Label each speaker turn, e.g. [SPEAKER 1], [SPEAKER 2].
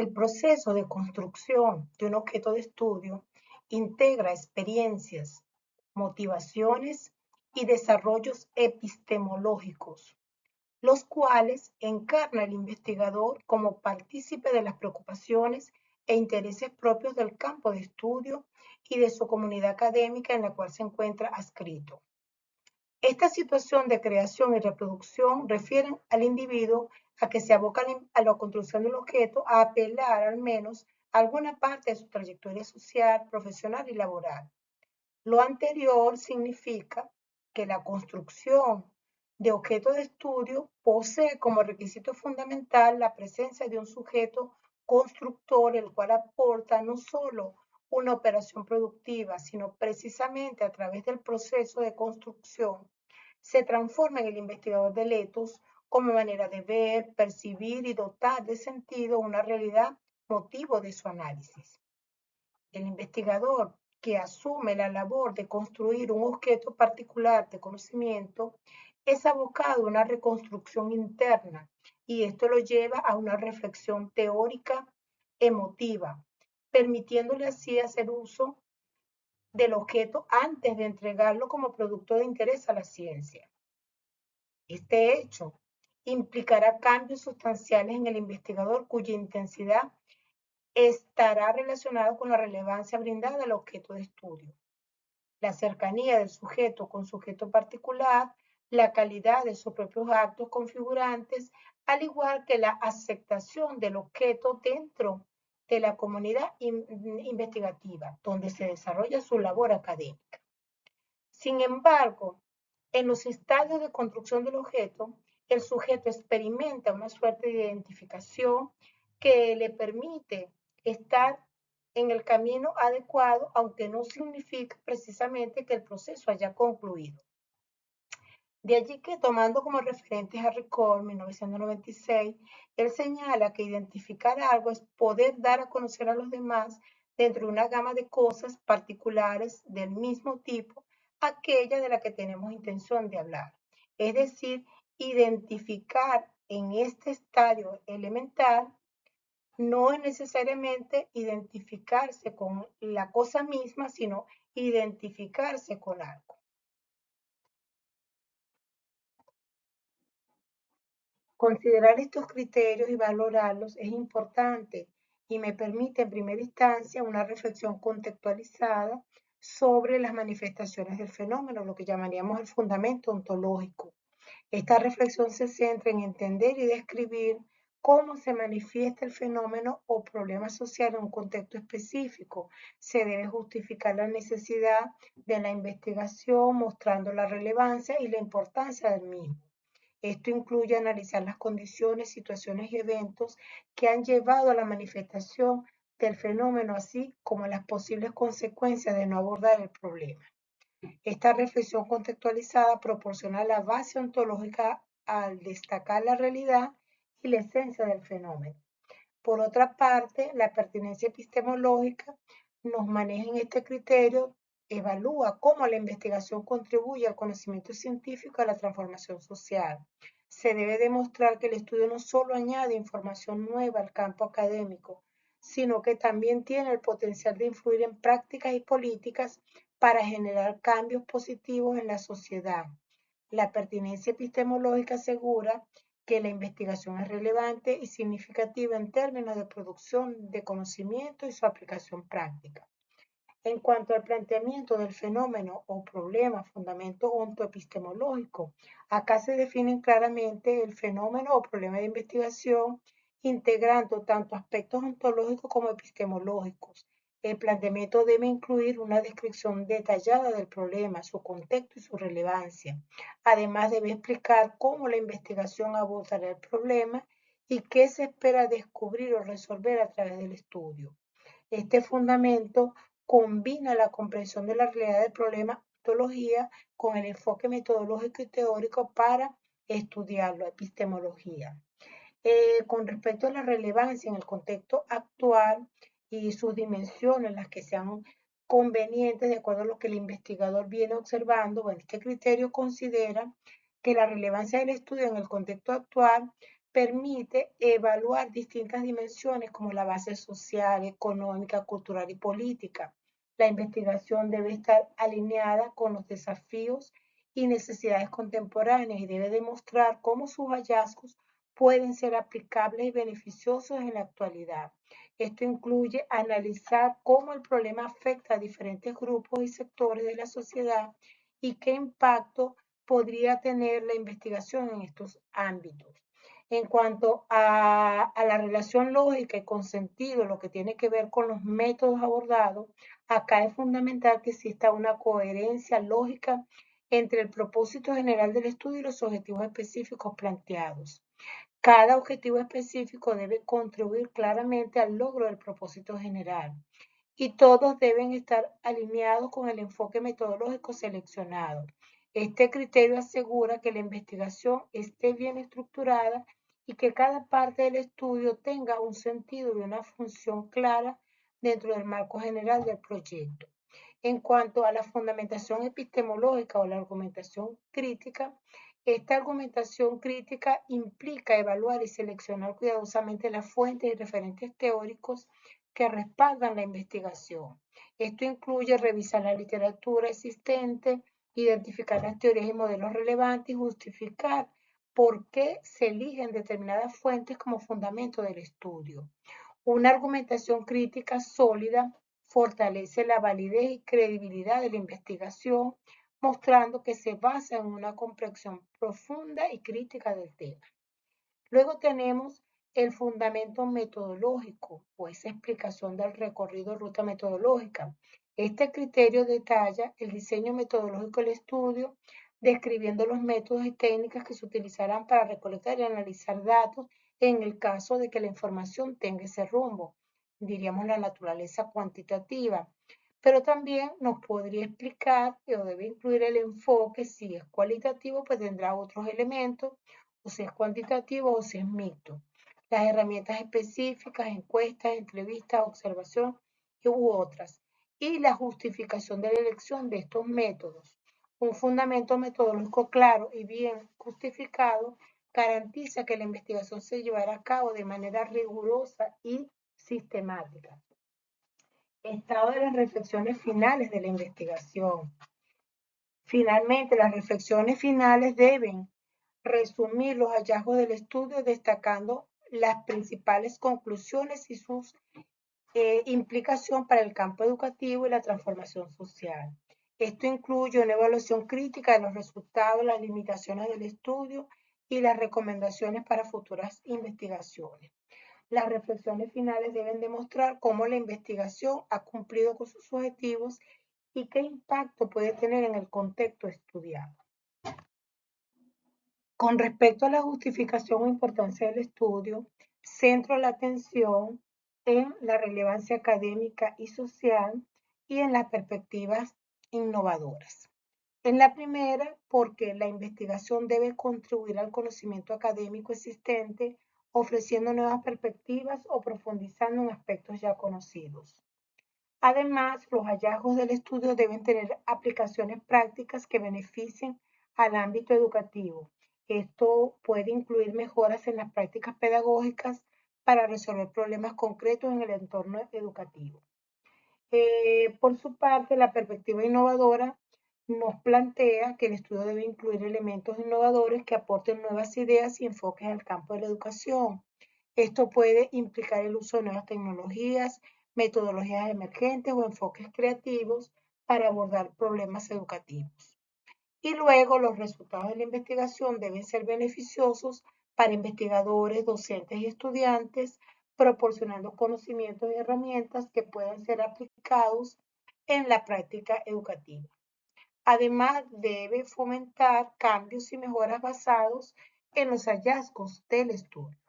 [SPEAKER 1] El proceso de construcción de un objeto de estudio integra experiencias, motivaciones y desarrollos epistemológicos, los cuales encarna el investigador como partícipe de las preocupaciones e intereses propios del campo de estudio y de su comunidad académica en la cual se encuentra adscrito. Esta situación de creación y reproducción refieren al individuo a que se aboca a la construcción del objeto a apelar al menos a alguna parte de su trayectoria social, profesional y laboral. Lo anterior significa que la construcción de objeto de estudio posee como requisito fundamental la presencia de un sujeto constructor, el cual aporta no solo una operación productiva, sino precisamente a través del proceso de construcción, se transforma en el investigador del ethos como manera de ver, percibir y dotar de sentido una realidad motivo de su análisis. El investigador que asume la labor de construir un objeto particular de conocimiento es abocado a una reconstrucción interna y esto lo lleva a una reflexión teórica emotiva, permitiéndole así hacer uso del objeto antes de entregarlo como producto de interés a la ciencia. Este hecho implicará cambios sustanciales en el investigador cuya intensidad estará relacionado con la relevancia brindada al objeto de estudio, la cercanía del sujeto con sujeto particular, la calidad de sus propios actos configurantes, al igual que la aceptación del objeto dentro de la comunidad investigativa, donde se desarrolla su labor académica. Sin embargo, en los estadios de construcción del objeto, el sujeto experimenta una suerte de identificación que le permite estar en el camino adecuado, aunque no significa precisamente que el proceso haya concluido. De allí que, tomando como referentes a Ricord, 1996, él señala que identificar algo es poder dar a conocer a los demás, dentro de una gama de cosas particulares del mismo tipo, aquella de la que tenemos intención de hablar. Es decir, identificar en este estadio elemental no es necesariamente identificarse con la cosa misma, sino identificarse con algo. Considerar estos criterios y valorarlos es importante y me permite en primera instancia una reflexión contextualizada sobre las manifestaciones del fenómeno, lo que llamaríamos el fundamento ontológico. Esta reflexión se centra en entender y describir cómo se manifiesta el fenómeno o problema social en un contexto específico. Se debe justificar la necesidad de la investigación mostrando la relevancia y la importancia del mismo. Esto incluye analizar las condiciones, situaciones y eventos que han llevado a la manifestación del fenómeno, así como las posibles consecuencias de no abordar el problema. Esta reflexión contextualizada proporciona la base ontológica al destacar la realidad y la esencia del fenómeno. Por otra parte, la pertinencia epistemológica nos maneja en este criterio, evalúa cómo la investigación contribuye al conocimiento científico y a la transformación social. Se debe demostrar que el estudio no solo añade información nueva al campo académico, sino que también tiene el potencial de influir en prácticas y políticas para generar cambios positivos en la sociedad. La pertinencia epistemológica asegura que la investigación es relevante y significativa en términos de producción de conocimiento y su aplicación práctica. En cuanto al planteamiento del fenómeno o problema, fundamento ontoepistemológico, acá se definen claramente el fenómeno o problema de investigación, integrando tanto aspectos ontológicos como epistemológicos. El planteamiento debe incluir una descripción detallada del problema, su contexto y su relevancia. Además, debe explicar cómo la investigación abordará el problema y qué se espera descubrir o resolver a través del estudio. Este fundamento combina la comprensión de la realidad del problema ontología con el enfoque metodológico y teórico para estudiarlo, epistemología. Con respecto a la relevancia en el contexto actual y sus dimensiones, las que sean convenientes de acuerdo a lo que el investigador viene observando, bueno, este criterio considera que la relevancia del estudio en el contexto actual permite evaluar distintas dimensiones como la base social, económica, cultural y política. La investigación debe estar alineada con los desafíos y necesidades contemporáneas y debe demostrar cómo sus hallazgos pueden ser aplicables y beneficiosos en la actualidad. Esto incluye analizar cómo el problema afecta a diferentes grupos y sectores de la sociedad y qué impacto podría tener la investigación en estos ámbitos. En cuanto a la relación lógica y con sentido, lo que tiene que ver con los métodos abordados, acá es fundamental que exista una coherencia lógica entre el propósito general del estudio y los objetivos específicos planteados. Cada objetivo específico debe contribuir claramente al logro del propósito general y todos deben estar alineados con el enfoque metodológico seleccionado. Este criterio asegura que la investigación esté bien estructurada y que cada parte del estudio tenga un sentido y una función clara dentro del marco general del proyecto. En cuanto a la fundamentación epistemológica o la argumentación crítica, esta argumentación crítica implica evaluar y seleccionar cuidadosamente las fuentes y referentes teóricos que respaldan la investigación. Esto incluye revisar la literatura existente, identificar las teorías y modelos relevantes y justificar por qué se eligen determinadas fuentes como fundamento del estudio. Una argumentación crítica sólida fortalece la validez y credibilidad de la investigación, mostrando que se basa en una comprensión profunda y crítica del tema. Luego tenemos el fundamento metodológico o esa explicación del recorrido ruta metodológica. Este criterio detalla el diseño metodológico del estudio, describiendo los métodos y técnicas que se utilizarán para recolectar y analizar datos en el caso de que la información tenga ese rumbo, diríamos la naturaleza cuantitativa. Pero también nos podría explicar o debe incluir el enfoque, si es cualitativo, pues tendrá otros elementos, o si es cuantitativo o si es mixto. Las herramientas específicas, encuestas, entrevistas, observación u otras. Y la justificación de la elección de estos métodos. Un fundamento metodológico claro y bien justificado garantiza que la investigación se llevará a cabo de manera rigurosa y sistemática. Estado de las reflexiones finales de la investigación. Finalmente, las reflexiones finales deben resumir los hallazgos del estudio destacando las principales conclusiones y sus implicación para el campo educativo y la transformación social. Esto incluye una evaluación crítica de los resultados, las limitaciones del estudio y las recomendaciones para futuras investigaciones. Las reflexiones finales deben demostrar cómo la investigación ha cumplido con sus objetivos y qué impacto puede tener en el contexto estudiado. Con respecto a la justificación o importancia del estudio, centro la atención en la relevancia académica y social y en las perspectivas innovadoras. En la primera, porque la investigación debe contribuir al conocimiento académico existente, ofreciendo nuevas perspectivas o profundizando en aspectos ya conocidos. Además, los hallazgos del estudio deben tener aplicaciones prácticas que beneficien al ámbito educativo. Esto puede incluir mejoras en las prácticas pedagógicas para resolver problemas concretos en el entorno educativo. Por su parte, la perspectiva innovadora nos plantea que el estudio debe incluir elementos innovadores que aporten nuevas ideas y enfoques al campo de la educación. Esto puede implicar el uso de nuevas tecnologías, metodologías emergentes o enfoques creativos para abordar problemas educativos. Y luego los resultados de la investigación deben ser beneficiosos para investigadores, docentes y estudiantes, proporcionando conocimientos y herramientas que puedan ser aplicados en la práctica educativa. Además, debe fomentar cambios y mejoras basados en los hallazgos del estudio.